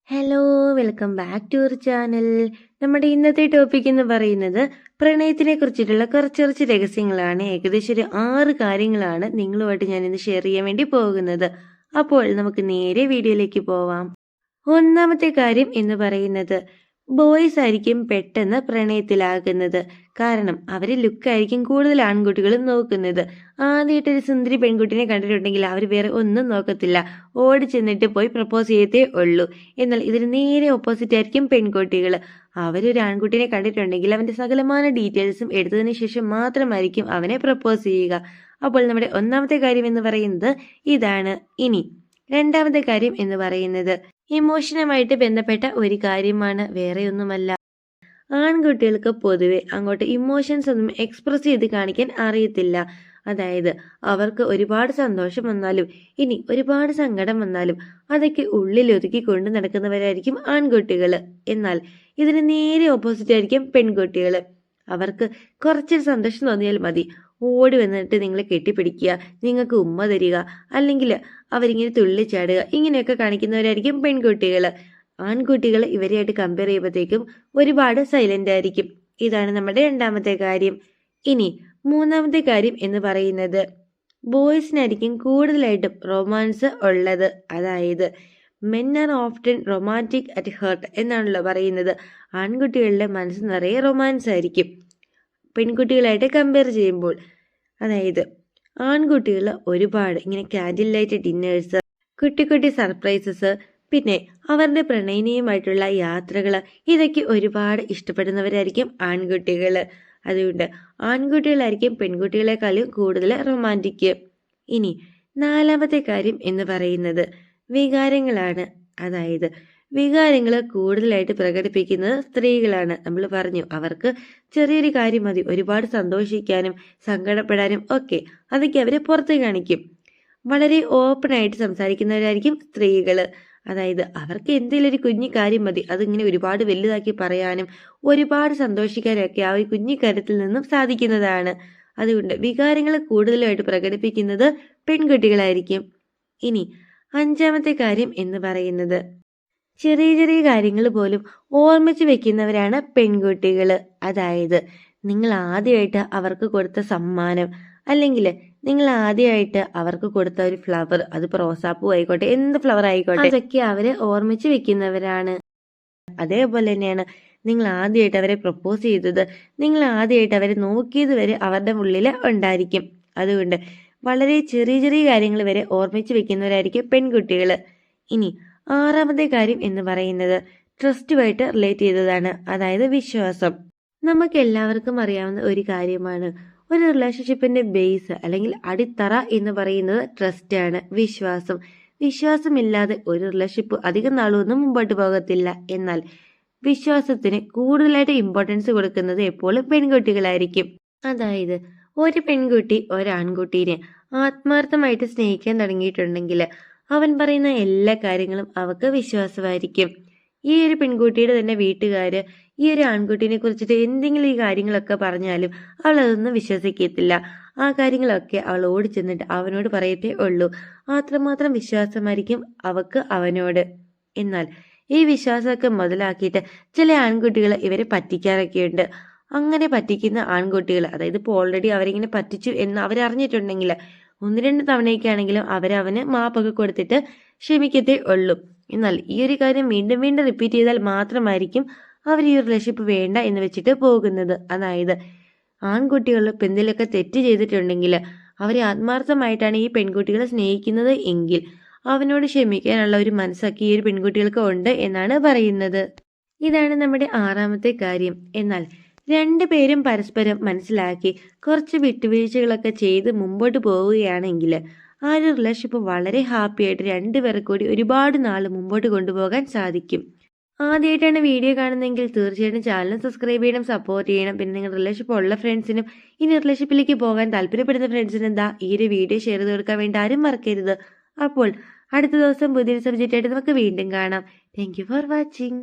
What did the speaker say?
Hello, welcome back to our channel. നമ്മുടെ ഇന്നത്തെ topic എന്ന് പറയുന്നത് പ്രണയത്തിനെ കുറിച്ചിട്ടുള്ള കുറച്ച് രഹസ്യങ്ങളാണ്. ഏകദേശം ഒരു 6 കാര്യങ്ങളാണ് നിങ്ങളുമായിട്ട് ഞാൻ ഇന്ന് ഷെയർ ചെയ്യാൻ വേണ്ടി പോകുന്നത്. അപ്പോൾ നമുക്ക് നേരെ വീഡിയോയിലേക്ക് പോവാം. ഒന്നാമത്തെ കാര്യം എന്ന് പറയുന്നത് ബോയ്സ് ആയിരിക്കും പെട്ടെന്ന് പ്രണയത്തിലാകുന്നത്. കാരണം അവരെ ലുക്കായിരിക്കും കൂടുതൽ ആൺകുട്ടികൾ നോക്കുന്നത്. ആദ്യമായിട്ടൊരു സുന്ദരി പെൺകുട്ടിനെ കണ്ടിട്ടുണ്ടെങ്കിൽ അവർ വേറെ ഒന്നും നോക്കത്തില്ല, ഓടി ചെന്നിട്ട് പോയി പ്രപ്പോസ് ചെയ്തേ ഉള്ളൂ. എന്നാൽ ഇതിന് നേരെ ഓപ്പോസിറ്റ് ആയിരിക്കും പെൺകുട്ടികൾ. അവരൊരു ആൺകുട്ടിനെ കണ്ടിട്ടുണ്ടെങ്കിൽ അവന്റെ സകലമായ ഡീറ്റെയിൽസും എടുത്തതിന് ശേഷം മാത്രമായിരിക്കും അവനെ പ്രപ്പോസ് ചെയ്യുക. അപ്പോൾ നമ്മുടെ ഒന്നാമത്തെ കാര്യം എന്ന് പറയുന്നത് ഇതാണ്. ഇനി രണ്ടാമത്തെ കാര്യം എന്ന് പറയുന്നത് ഇമോഷനുമായിട്ട് ബന്ധപ്പെട്ട ഒരു കാര്യമാണ്, വേറെയൊന്നുമല്ല. ആൺകുട്ടികൾക്ക് പൊതുവെ അങ്ങോട്ട് ഇമോഷൻസ് ഒന്നും എക്സ്പ്രസ് ചെയ്ത് കാണിക്കാൻ അറിയത്തില്ല. അതായത് അവർക്ക് ഒരുപാട് സന്തോഷം വന്നാലും ഇനി ഒരുപാട് സങ്കടം വന്നാലും അതൊക്കെ ഉള്ളിൽ ഒതുക്കി കൊണ്ട് നടക്കുന്നവരായിരിക്കും ആൺകുട്ടികൾ. എന്നാൽ ഇതിന് നേരെ ഓപ്പോസിറ്റ് ആയിരിക്കും പെൺകുട്ടികൾ. അവർക്ക് കുറച്ചൊരു സന്തോഷം തോന്നിയാൽ മതി, ഓടി വന്നിട്ട് നിങ്ങളെ കെട്ടിപ്പിടിക്കുക, നിങ്ങൾക്ക് ഉമ്മ തരിക, അല്ലെങ്കിൽ അവരിങ്ങനെ തുള്ളിച്ചാടുക, ഇങ്ങനെയൊക്കെ കാണിക്കുന്നവരായിരിക്കും പെൺകുട്ടികൾ. ആൺകുട്ടികൾ ഇവരെയായിട്ട് കമ്പയർ ചെയ്യുമ്പോഴത്തേക്കും ഒരുപാട് സൈലന്റ് ആയിരിക്കും. ഇതാണ് നമ്മുടെ രണ്ടാമത്തെ കാര്യം. ഇനി മൂന്നാമത്തെ കാര്യം എന്ന് പറയുന്നത് ബോയ്സിനായിരിക്കും കൂടുതലായിട്ടും റൊമാൻസ് ഉള്ളത്. അതായത് men are often romantic at heart എന്നാണല്ലോ പറയുന്നത്. ആൺകുട്ടികളുടെ മനസ്സ് നിറയെ റൊമാൻസ് ആയിരിക്കും പെൺകുട്ടികളായിട്ട് കമ്പയർ ചെയ്യുമ്പോൾ. അതായത് ആൺകുട്ടികൾ ഒരുപാട് ഇങ്ങനെ ക്യാൻഡിൽ ലൈറ്റ് ഡിന്നേഴ്സ്, കുട്ടി കുട്ടി സർപ്രൈസസ്, പിന്നെ അവരുടെ പ്രണയിനിയുമായിട്ടുള്ള യാത്രകൾ, ഇതൊക്കെ ഒരുപാട് ഇഷ്ടപ്പെടുന്നവരായിരിക്കും ആൺകുട്ടികൾ. അതുകൊണ്ട് ആൺകുട്ടികളായിരിക്കും പെൺകുട്ടികളെക്കാളും കൂടുതൽ റൊമാൻറ്റിക്. ഇനി നാലാമത്തെ കാര്യം എന്ന് പറയുന്നത് വികാരങ്ങളാണ്. അതായത് വികാരങ്ങൾ കൂടുതലായിട്ട് പ്രകടിപ്പിക്കുന്നത് സ്ത്രീകളാണ്. നമ്മൾ പറഞ്ഞു, അവർക്ക് ചെറിയൊരു കാര്യം മതി ഒരുപാട് സന്തോഷിക്കാനും സങ്കടപ്പെടാനും ഒക്കെ. അതൊക്കെ അവരെ പുറത്ത് കാണിക്കും. വളരെ ഓപ്പണായിട്ട് സംസാരിക്കുന്നവരായിരിക്കും സ്ത്രീകൾ. അതായത് അവർക്ക് എന്തെങ്കിലും ഒരു കുഞ്ഞു കാര്യം മതി, അതിങ്ങനെ ഒരുപാട് വലുതാക്കി പറയാനും ഒരുപാട് സന്തോഷിക്കാനും ഒക്കെ ആ ഒരു കുഞ്ഞു കാര്യത്തിൽ നിന്നും സാധിക്കുന്നതാണ്. അതുകൊണ്ട് വികാരങ്ങൾ കൂടുതലായിട്ട് പ്രകടിപ്പിക്കുന്നത് പെൺകുട്ടികളായിരിക്കും. ഇനി അഞ്ചാമത്തെ കാര്യം എന്ന് പറയുന്നത് ചെറിയ ചെറിയ കാര്യങ്ങൾ പോലും ഓർമ്മിച്ച് വെക്കുന്നവരാണ് പെൺകുട്ടികൾ. അതായത് നിങ്ങൾ ആദ്യമായിട്ട് അവർക്ക് കൊടുത്ത സമ്മാനം, അല്ലെങ്കിൽ നിങ്ങൾ ആദ്യമായിട്ട് അവർക്ക് കൊടുത്ത ഒരു ഫ്ലവർ, അത് റോസാപ്പൂ ആയിക്കോട്ടെ, എന്ത് ഫ്ലവർ ആയിക്കോട്ടെ, അതൊക്കെ അവരെ ഓർമ്മിച്ച് വെക്കുന്നവരാണ്. അതേപോലെ തന്നെയാണ് നിങ്ങൾ ആദ്യമായിട്ട് അവരെ പ്രപ്പോസ് ചെയ്തത്, നിങ്ങൾ ആദ്യമായിട്ട് അവരെ നോക്കിയത് വരെ അവരുടെ ഉള്ളിൽ ഉണ്ടായിരിക്കും. അതുകൊണ്ട് വളരെ ചെറിയ ചെറിയ കാര്യങ്ങൾ വരെ ഓർമ്മിച്ച് വെക്കുന്നവരായിരിക്കും പെൺകുട്ടികൾ. ഇനി ആറാമത്തെ കാര്യം എന്ന് പറയുന്നത് ട്രസ്റ്റുമായിട്ട് റിലേറ്റ് ചെയ്തതാണ്. അതായത് വിശ്വാസം. നമുക്ക് എല്ലാവർക്കും അറിയാവുന്ന ഒരു കാര്യമാണ്, ഒരു റിലേഷൻഷിപ്പിന്റെ ബേസ് അല്ലെങ്കിൽ അടിത്തറ എന്ന് പറയുന്നത് ട്രസ്റ്റ് ആണ്, വിശ്വാസം. വിശ്വാസമില്ലാതെ ഒരു റിലേഷൻഷിപ്പ് അധികം നാളൊന്നും മുമ്പോട്ട് പോകത്തില്ല. എന്നാൽ വിശ്വാസത്തിന് കൂടുതലായിട്ട് ഇമ്പോർട്ടൻസ് കൊടുക്കുന്നത് എപ്പോഴും പെൺകുട്ടികളായിരിക്കും. അതായത് ഒരു പെൺകുട്ടി ഒരാൺകുട്ടീനെ ആത്മാർത്ഥമായിട്ട് സ്നേഹിക്കാൻ തുടങ്ങിയിട്ടുണ്ടെങ്കിൽ അവൻ പറയുന്ന എല്ലാ കാര്യങ്ങളും അവൾക്ക് വിശ്വാസമായിരിക്കും. ഈ ഒരു പെൺകുട്ടിയുടെ തന്നെ വീട്ടുകാര് ഈ ഒരു ആൺകുട്ടീനെ കുറിച്ചിട്ട് എന്തെങ്കിലും ഈ കാര്യങ്ങളൊക്കെ പറഞ്ഞാലും അവൾ അതൊന്നും വിശ്വസിക്കത്തില്ല. ആ കാര്യങ്ങളൊക്കെ അവൾ ഓടി ചെന്നിട്ട് അവനോട് പറയത്തേ ഉള്ളൂ. അത്രമാത്രം വിശ്വാസമായിരിക്കും അവക്ക് അവനോട്. എന്നാൽ ഈ വിശ്വാസമൊക്കെ മുതലാക്കിയിട്ട് ചില ആൺകുട്ടികൾ ഇവരെ പറ്റിക്കാറൊക്കെയുണ്ട്. അങ്ങനെ പറ്റിക്കുന്ന ആൺകുട്ടികൾ, അതായത് ഇപ്പോൾ ഓൾറെഡി അവരിങ്ങനെ പറ്റിച്ചു എന്ന് അവരറിഞ്ഞിട്ടുണ്ടെങ്കിൽ 1-2 തവണയൊക്കെയാണെങ്കിലും അവരവന് മാപ്പൊക്കെ കൊടുത്തിട്ട് ക്ഷമിക്കത്തേ ഉള്ളൂ. എന്നാൽ ഈ ഒരു കാര്യം വീണ്ടും വീണ്ടും റിപ്പീറ്റ് ചെയ്താൽ മാത്രമായിരിക്കും അവർ ഈ ഒരു റിലേഷൻഷിപ്പ് വേണ്ട എന്ന് വെച്ചിട്ട് പോകുന്നത്. അതായത് ആൺകുട്ടികൾ എന്തെങ്കിലുമൊക്കെ തെറ്റ് ചെയ്തിട്ടുണ്ടെങ്കിൽ അവരെ ആത്മാർത്ഥമായിട്ടാണ് ഈ പെൺകുട്ടികളെ സ്നേഹിക്കുന്നത് എങ്കിൽ അവനോട് ക്ഷമിക്കാനുള്ള ഒരു മനസ്സൊക്കെ ഈ ഒരു പെൺകുട്ടികൾക്ക് ഉണ്ട് എന്നാണ് പറയുന്നത്. ഇതാണ് നമ്മുടെ ആറാമത്തെ കാര്യം. എന്നാൽ രണ്ടുപേരും പരസ്പരം മനസ്സിലാക്കി കുറച്ച് വിട്ടുവീഴ്ചകളൊക്കെ ചെയ്ത് മുമ്പോട്ട് പോവുകയാണെങ്കിൽ ആ ഒരു റിലേഷൻഷിപ്പ് വളരെ ഹാപ്പി ആയിട്ട് രണ്ടുപേർക്ക് കൂടി ഒരുപാട് നാൾ മുമ്പോട്ട് കൊണ്ടുപോകാൻ സാധിക്കും. ആദ്യമായിട്ടാണ് വീഡിയോ കാണുന്നതെങ്കിൽ തീർച്ചയായിട്ടും ചാനൽ സബ്സ്ക്രൈബ് ചെയ്യണം, സപ്പോർട്ട് ചെയ്യണം. പിന്നെ നിങ്ങൾ റിലേഷൻഷിപ്പ് ഉള്ള ഫ്രണ്ട്സിനും ഇനി റിലേഷൻഷിപ്പിലേക്ക് പോകാൻ താല്പര്യപ്പെടുന്ന ഫ്രണ്ട്സിനും എന്താ ഈ ഒരു വീഡിയോ ഷെയർ ചെയ്ത് കൊടുക്കാൻ വേണ്ടി ആരും മറക്കരുത്. അപ്പോൾ അടുത്ത ദിവസം പുതിയൊരു സബ്ജക്റ്റ് ആയിട്ട് നമുക്ക് വീണ്ടും കാണാം. Thank you for watching.